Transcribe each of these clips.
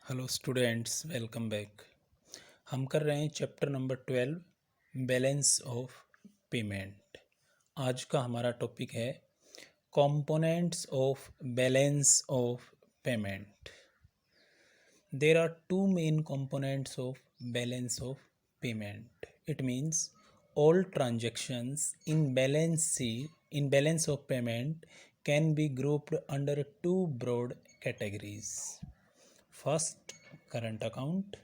Hello students, welcome back. हम कर रहे हैं chapter number 12, balance of payment. आज का हमारा टॉपिक है components of balance of payment. There are two main components of balance of payment. It means all transactions in balance of payment can be grouped under two broad categories. First, current account,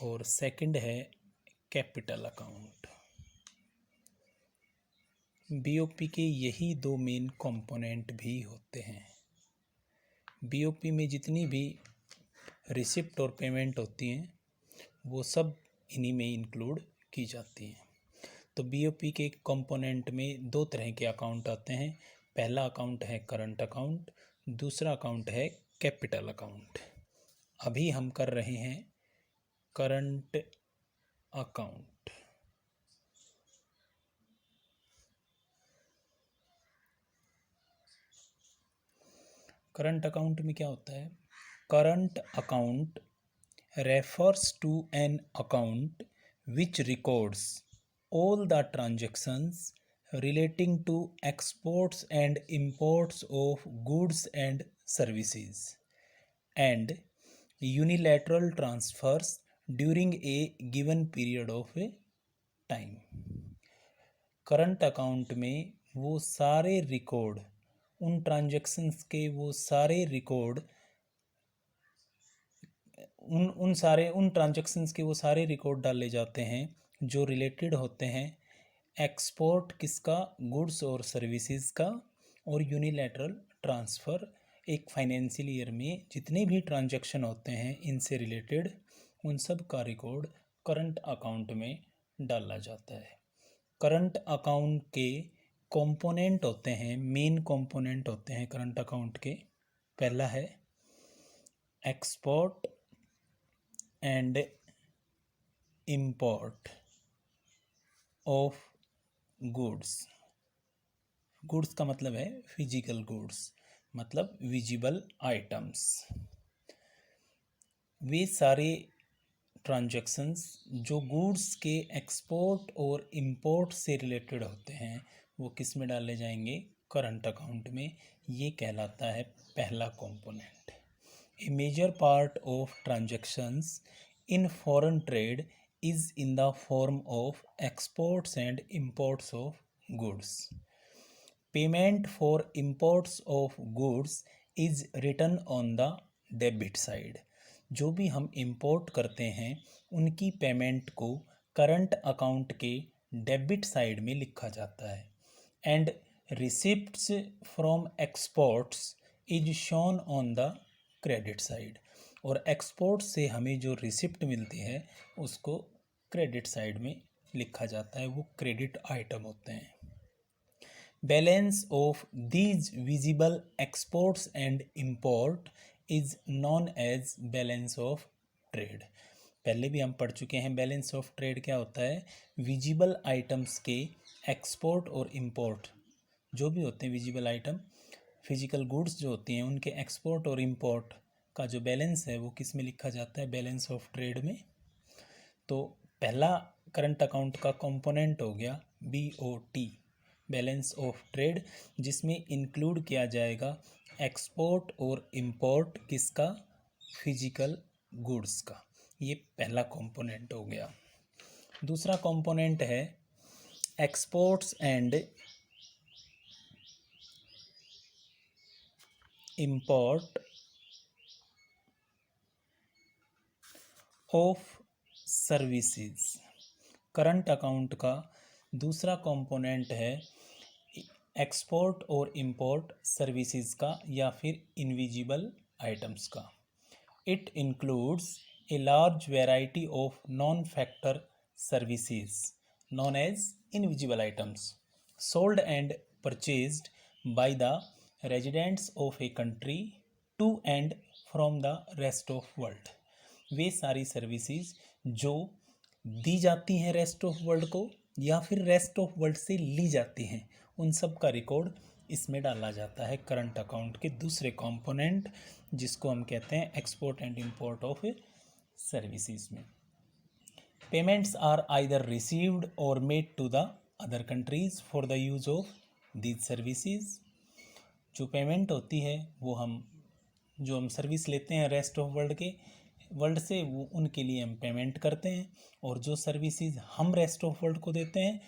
और second है capital account. BOP के यही दो main component भी होते हैं। BOP में जितनी भी रिसिप्ट और पेमेंट होती हैं वो सब इन्हीं में इंक्लूड की जाती हैं। तो बीओपी के कंपोनेंट में दो तरह के अकाउंट आते हैं। पहला अकाउंट है करंट अकाउंट, दूसरा अकाउंट है कैपिटल अकाउंट। अभी हम कर रहे हैं करंट अकाउंट। करंट अकाउंट में क्या होता है? Current account refers to an account which records all the transactions relating to exports and imports of goods and services and unilateral transfers during a given period of time. Current account में वो सारे record, उन transactions के वो सारे record, उन transactions के वो सारे रिकॉर्ड डाले जाते हैं जो रिलेटेड होते हैं एक्सपोर्ट किसका, गुड्स और सर्विसेज का, और यूनिलैटरल ट्रांसफ़र। एक फाइनेंशियल ईयर में जितने भी ट्रांजैक्शन होते हैं इनसे रिलेटेड, उन सब का रिकॉर्ड करंट अकाउंट में डाला जाता है। करंट अकाउंट के कंपोनेंट होते हैं, मेन कंपोनेंट होते हैं करंट अकाउंट के। पहला है export and import of goods. Goods का मतलब है फिजिकल गुड्स, मतलब विजिबल आइटम्स। वे सारे ट्रांजैक्शंस जो गुड्स के एक्सपोर्ट और इंपोर्ट से रिलेटेड होते हैं वो किस में डाले जाएंगे? करंट अकाउंट में। ये कहलाता है पहला component. A major part of transactions in foreign trade is in the form of exports and imports of goods. Payment for imports of goods is written on the debit side. जो भी हम import करते हैं उनकी payment को current account के debit side में लिखा जाता है। And receipts from exports is shown on the credit side. और एक्सपोर्ट से हमें जो रिसिप्ट मिलती है उसको क्रेडिट साइड में लिखा जाता है, वो क्रेडिट आइटम होते हैं। Balance of these visible exports and import is known as balance of trade. पहले भी हम पढ़ चुके हैं बैलेंस ऑफ ट्रेड क्या होता है। विजिबल आइटम्स के एक्सपोर्ट और इंपोर्ट जो भी होते हैं, विजिबल आइटम फिजिकल गुड्स जो होती हैं उनके एक्सपोर्ट और इंपोर्ट का जो बैलेंस है वो किस में लिखा जाता है? बैलेंस ऑफ ट्रेड में। तो पहला करंट अकाउंट का कंपोनेंट हो गया BOT, बैलेंस ऑफ ट्रेड, जिसमें इंक्लूड किया जाएगा एक्सपोर्ट और इंपोर्ट किसका? फिजिकल गुड्स का। ये पहला कंपोनेंट हो गया। दूसरा कंपोनेंट है exports and import of services. Current account का दूसरा कंपोनेंट है एक्सपोर्ट और इंपोर्ट सर्विसेज का या फिर इनविजिबल आइटम्स का। It includes a large variety of non factor services non as invisible items sold and purchased by the residents of a country to and from the rest of world. वे सारी services जो दी जाती हैं rest of world को या फिर rest of world से ली जाती हैं, उन सब का रिकॉर्ड इसमें डाला जाता है करंट अकाउंट के दूसरे कंपोनेंट, जिसको हम कहते हैं export and import of services में। Payments are either received or made to the other countries for the use of these services. जो पेमेंट होती है वो जो हम सर्विस लेते हैं रेस्ट ऑफ वर्ल्ड से, वो उनके लिए हम पेमेंट करते हैं, और जो सर्विसेज हम रेस्ट ऑफ वर्ल्ड को देते हैं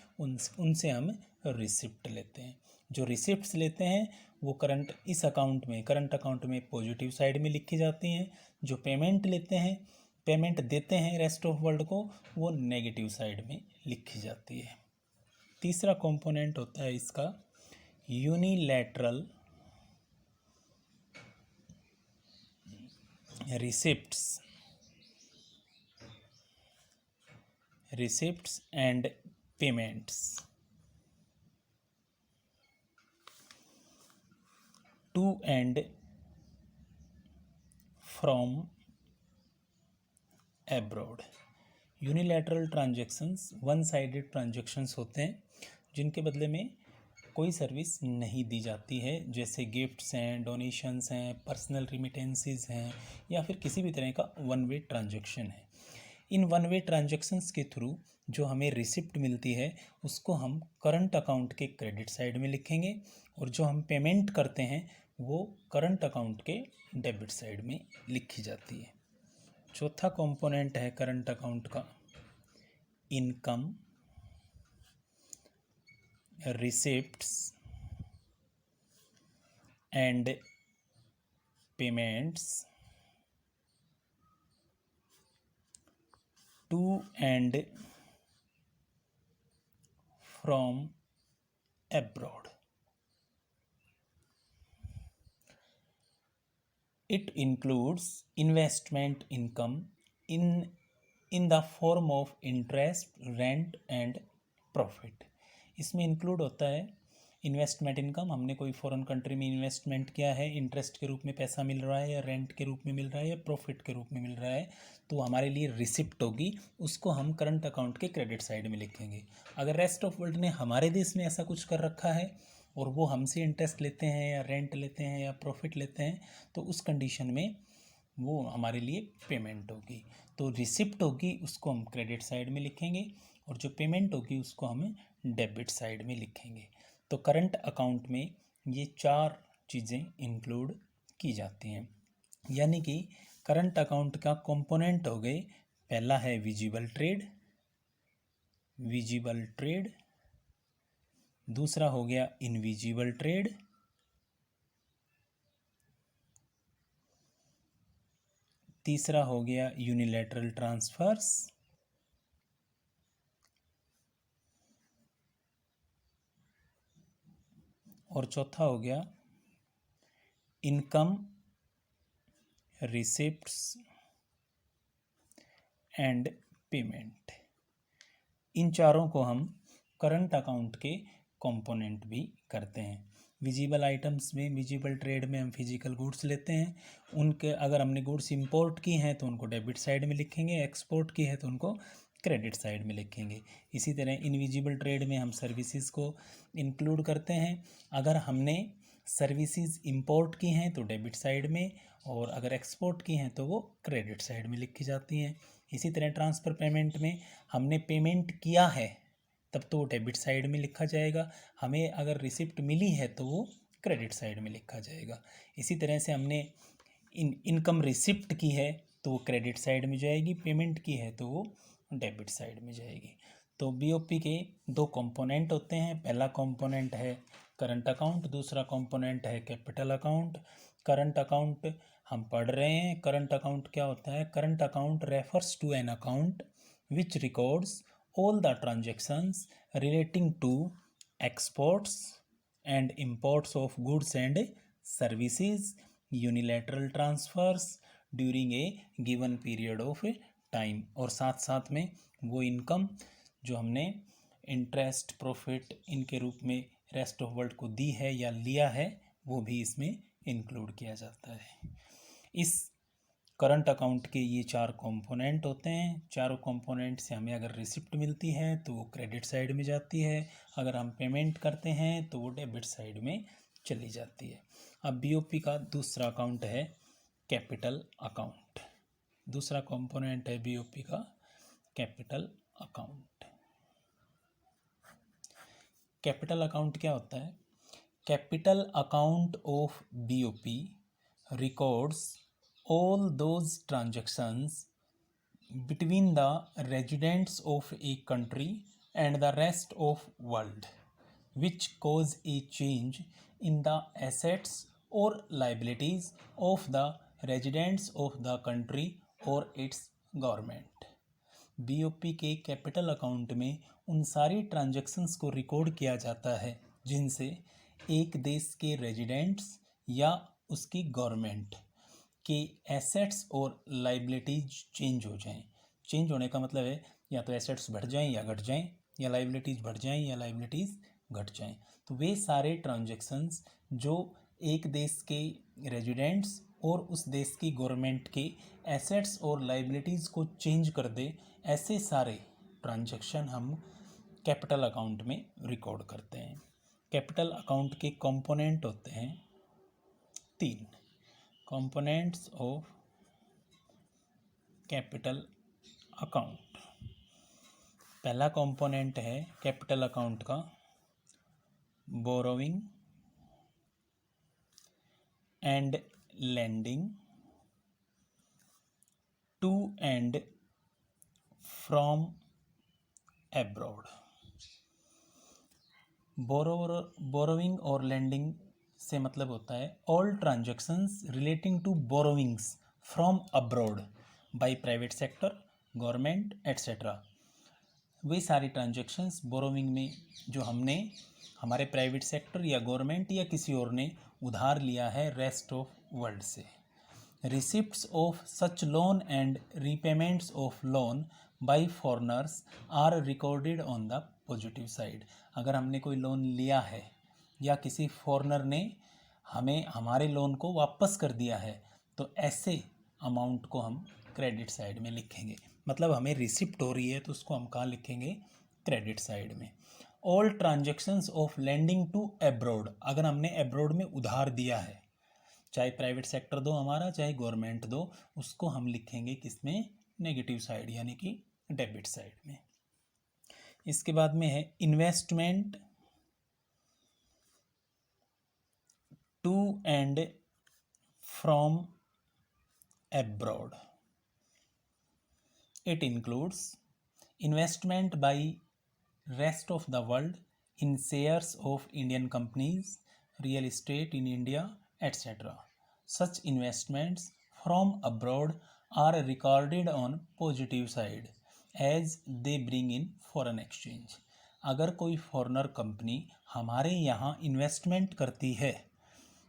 उनसे हम रिसिप्ट लेते हैं। जो रिसिप्ट्स लेते हैं वो करंट अकाउंट में पॉजिटिव साइड में लिखी जाती हैं। जो पेमेंट देते हैं रेस्ट ऑफ वर्ल्ड को, वो नेगेटिव साइड में लिखी जाती है। तीसरा कंपोनेंट होता है इसका unilateral receipts and payments to and from abroad। Unilateral transactions one sided transactions होते हैं, जिनके बदले में कोई सर्विस नहीं दी जाती है, जैसे गिफ्ट्स हैं, डोनेशंस हैं, पर्सनल रिमिटेंसेस हैं, या फिर किसी भी तरह का वन वे ट्रांजैक्शन है। इन वन वे ट्रांजैक्शंस के थ्रू जो हमें रिसिप्ट मिलती है उसको हम करंट अकाउंट के क्रेडिट साइड में लिखेंगे, और जो हम पेमेंट करते हैं वो करंट अकाउंट के डेबिट साइड में लिखी जाती है। चौथा कंपोनेंट है करंट अकाउंट का income, receipts and payments to and from abroad। It includes investment income in the form of interest, rent and profit। इसमें इंक्लूड होता है इन्वेस्टमेंट इनकम, हमने कोई फॉरेन कंट्री में इन्वेस्टमेंट किया है, इंटरेस्ट के रूप में पैसा मिल रहा है, या रेंट के रूप में मिल रहा है, या प्रॉफिट के रूप में मिल रहा है, तो हमारे लिए रिसिप्ट होगी, उसको हम करंट अकाउंट के क्रेडिट साइड में लिखेंगे। अगर रेस्ट ऑफ वर्ल्ड ने हमारे देश में ऐसा कुछ कर रखा है और वो हमसे इंटरेस्ट लेते हैं या रेंट लेते हैं या प्रॉफिट लेते हैं, तो उस कंडीशन में वो हमारे लिए पेमेंट होगी। तो रिसिप्ट होगी उसको हम क्रेडिट साइड में लिखेंगे, और जो पेमेंट होगी उसको हम डेबिट साइड में लिखेंगे। तो करंट अकाउंट में ये चार चीज़ें इंक्लूड की जाती हैं। यानी कि करंट अकाउंट का कंपोनेंट हो गए, पहला है विजिबल ट्रेड, दूसरा हो गया इनविजिबल ट्रेड, तीसरा हो गया यूनिलैटरल ट्रांसफर्स, और चौथा हो गया इनकम, रिसिप्ट्स एंड पेमेंट। इन चारों को हम करंट अकाउंट के कंपोनेंट भी करते हैं। विजिबल आइटम्स में, विजिबल ट्रेड में हम फिजिकल गुड्स लेते हैं, उनके अगर हमने गुड्स इंपोर्ट की हैं तो उनको डेबिट साइड में लिखेंगे, एक्सपोर्ट की है तो उनको क्रेडिट साइड में लिखेंगे। इसी तरह इनविजिबल ट्रेड में हम सर्विसेज को इंक्लूड करते हैं, अगर हमने सर्विसेज इंपोर्ट की हैं तो डेबिट साइड में, और अगर एक्सपोर्ट की हैं तो वो क्रेडिट साइड में लिखी जाती हैं। इसी तरह ट्रांसफ़र पेमेंट में हमने पेमेंट किया है तब तो वो डेबिट साइड में लिखा जाएगा, हमें अगर रिसिप्ट मिली है तो वो क्रेडिट साइड में लिखा जाएगा। इसी तरह से हमने इनकम रिसिप्ट की है तो वो क्रेडिट साइड में जाएगी, पेमेंट की है तो वो डेबिट साइड में जाएगी। तो बीओपी के दो कंपोनेंट होते हैं, पहला कंपोनेंट है करंट अकाउंट, दूसरा कंपोनेंट है कैपिटल अकाउंट। करंट अकाउंट हम पढ़ रहे हैं। करंट अकाउंट क्या होता है? Current account refers to an account which records all the transactions relating to exports and imports of goods and services, unilateral transfers during a given period of time, और साथ साथ में वो इनकम जो हमने इंटरेस्ट, प्रॉफिट इनके रूप में रेस्ट ऑफ वर्ल्ड को दी है या लिया है वो भी इसमें इंक्लूड किया जाता है। इस करंट अकाउंट के ये चार कंपोनेंट होते हैं। चारों कंपोनेंट से हमें अगर रिसिप्ट मिलती है तो वो क्रेडिट साइड में जाती है, अगर हम पेमेंट करते हैं तो वो डेबिट साइड में चली जाती है। अब बीओपी का दूसरा अकाउंट है कैपिटल अकाउंट। दूसरा कंपोनेंट है बीओपी का कैपिटल अकाउंट। कैपिटल अकाउंट क्या होता है? Capital account of BOP records all those transactions between the residents of a country and the rest of world which cause a change in the assets or liabilities of the residents of the country or its government। BOP के capital account में उन सारी transactions को record किया जाता है जिनसे एक देश के रेजिडेंट्स या उसकी गवर्नमेंट के एसेट्स और लाइबिलिटीज चेंज हो जाएं। चेंज होने का मतलब है या तो एसेट्स बढ़ जाएं या घट जाएं, या लाइबिलिटीज़ बढ़ जाएं या लाइबिलिटीज़ घट जाएं। तो वे सारे ट्रांजैक्शंस जो एक देश के रेजिडेंट्स और उस देश की गवर्नमेंट के एसेट्स और लाइबिलिटीज़ को चेंज कर दे, ऐसे सारे ट्रांजैक्शन हम कैपिटल अकाउंट में रिकॉर्ड करते हैं। कैपिटल अकाउंट के कंपोनेंट होते हैं 3 कंपोनेंट्स ऑफ कैपिटल अकाउंट। पहला कंपोनेंट है कैपिटल अकाउंट का borrowing and lending to and from abroad. Borrowing और लेंडिंग से मतलब होता है all transactions relating to borrowings from abroad by private sector, government etcetera. वे सारी ट्रांजैक्शंस बोरोइंग में जो हमने हमारे प्राइवेट सेक्टर या गवर्नमेंट या किसी और ने उधार लिया है रेस्ट ऑफ वर्ल्ड से। Receipts of such loan and repayments of loan by foreigners are recorded on the positive side. अगर हमने कोई लोन लिया है या किसी फॉरेनर ने हमें हमारे लोन को वापस कर दिया है, तो ऐसे अमाउंट को हम क्रेडिट साइड में लिखेंगे। मतलब हमें रिसिप्ट हो रही है तो उसको हम कहाँ लिखेंगे? क्रेडिट साइड में। All transactions of lending to abroad, अगर हमने एब्रॉड में उधार दिया है, चाहे प्राइवेट सेक्टर दो हमारा चाहे गवर्नमेंट दो, उसको हम लिखेंगे किसमें? नेगेटिव साइड यानी कि डेबिट साइड में। इसके बाद में है investment to and from abroad. It includes investment by rest of the world in shares of Indian companies, real estate in India etcetera. Such investments from abroad are recorded on positive side as they bring in foreign exchange। अगर कोई foreigner company हमारे यहाँ investment करती है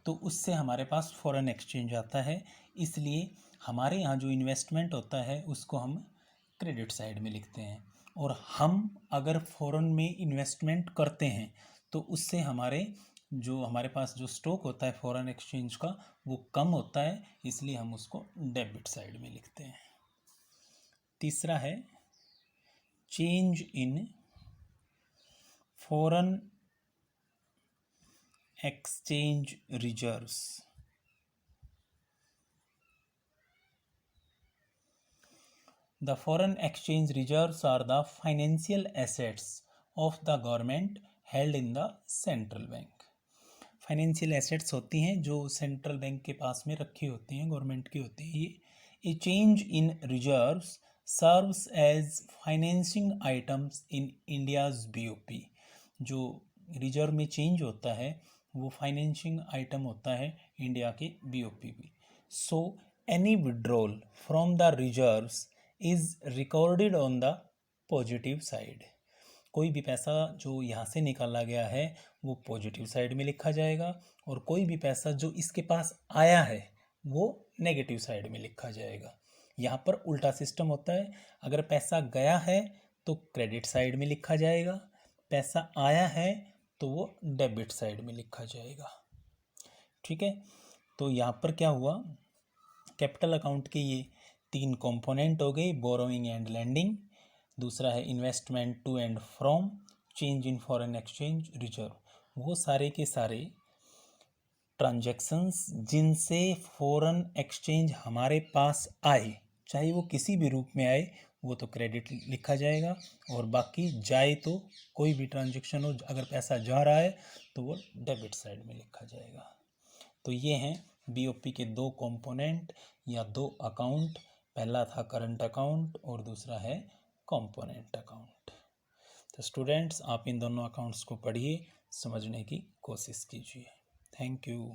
तो उससे हमारे पास foreign exchange आता है, इसलिए हमारे यहाँ जो इन्वेस्टमेंट होता है उसको हम क्रेडिट साइड में लिखते हैं। और हम अगर फॉरेन में इन्वेस्टमेंट करते हैं तो उससे हमारे पास जो स्टॉक होता है फॉरेन एक्सचेंज का वो कम होता है, इसलिए हम उसको डेबिट साइड में लिखते हैं। तीसरा है change in foreign exchange reserves. The foreign exchange reserves are the financial assets of the government held in the central bank। Financial assets होती हैं जो सेंट्रल बैंक के पास में रखी होती हैं, गवर्नमेंट की होती हैं ये। A change in reserves serves as financing items in India's BOP. जो रिजर्व में चेंज होता है वो फाइनेंसिंग आइटम होता है इंडिया के बीओपी भी। So any withdrawal from the reserves is recorded on the positive side. कोई भी पैसा जो यहाँ से निकाला गया है वो पॉजिटिव साइड में लिखा जाएगा, और कोई भी पैसा जो इसके पास आया है वो नेगेटिव साइड में लिखा जाएगा। यहाँ पर उल्टा सिस्टम होता है, अगर पैसा गया है तो क्रेडिट साइड में लिखा जाएगा, पैसा आया है तो वो डेबिट साइड में लिखा जाएगा। ठीक है, तो यहाँ पर क्या हुआ? कैपिटल अकाउंट के ये 3 कंपोनेंट हो गए, बोरोइंग एंड लेंडिंग, दूसरा है investment to and from, change in foreign exchange reserve. वो सारे के सारे ट्रांजैक्शंस जिनसे फॉरेन एक्सचेंज हमारे पास आए, चाहे वो किसी भी रूप में आए, वो तो क्रेडिट लिखा जाएगा, और बाकी जाए तो कोई भी ट्रांजैक्शन हो, अगर पैसा जा रहा है तो वो डेबिट साइड में लिखा जाएगा। तो ये हैं बीओपी के दो कंपोनेंट या दो अकाउंट, पहला था करंट अकाउंट और दूसरा है कंपोनेंट अकाउंट। तो स्टूडेंट्स, आप इन दोनों अकाउंट्स को पढ़िए, समझने की कोशिश कीजिए। Thank you.